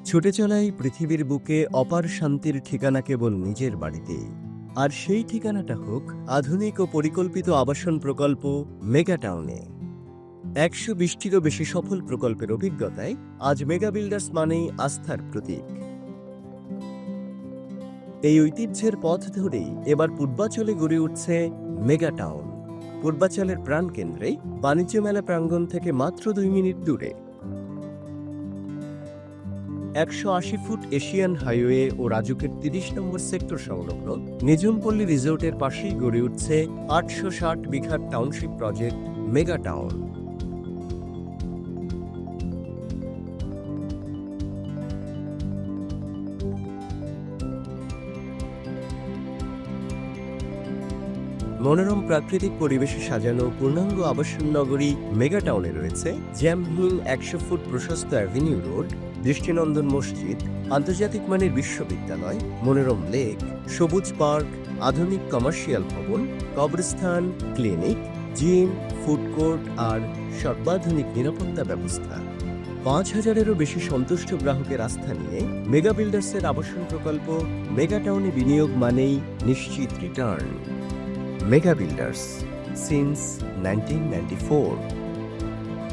ছুটে চলাই পৃথিবীর বুকে অপার শান্তির ঠিকানা কেবল নিজের বাড়িতে। আর সেই ঠিকানাটা হোক আধুনিক ও পরিকল্পিত আবাসন প্রকল্প মেগা টাউনে। ১২০টিরও বেশি সফল প্রকল্পের অভিজ্ঞতায় আজ মেগা বিল্ডার্স মানেই আস্থার প্রতীক। এই ঐতিহ্যের পথ ধরেই এবার পূর্বাচলে গড়ে উঠছে মেগা টাউন। পূর্বাচলের প্রাণকেন্দ্রে বাণিজ্য মেলা প্রাঙ্গণ থেকে মাত্র ২ মিনিট দূরে ১৮০ ফুট এশিয়ান হাইওয়ে ও রাজুকের ৩০ নম্বর সেক্টর সংলগ্ন নিঝুমপল্লী রিসোর্টের পাশেই গড়ে উঠছে ৮৬০ বিঘার টাউনশিপ প্রজেক্ট মেগা টাউন। মনোরম প্রাকৃতিক পরিবেশে সাজানো পূর্ণাঙ্গ আবাসন নগরী মেগা টাউনে রয়েছে জ্যামহীন ১০০ ফুট প্রশস্ত অ্যাভিনিউ রোড, দৃষ্টিনন্দন মসজিদ, আন্তর্জাতিক মানের বিশ্ববিদ্যালয়, মনোরম লেক, সবুজ পার্ক, আধুনিক কমার্শিয়াল ভবন, কবরস্থান, ক্লিনিক, জিম, ফুড কোর্ট আর সর্বাধুনিক নিরাপত্তা ব্যবস্থা। ৫,০০০-এরও বেশি সন্তুষ্ট গ্রাহকের আস্থা নিয়ে মেগা বিল্ডার্সের আবাসন প্রকল্প মেগা টাউনে বিনিয়োগ মানেই নিশ্চিত রিটার্ন। Mega Builders since 1994।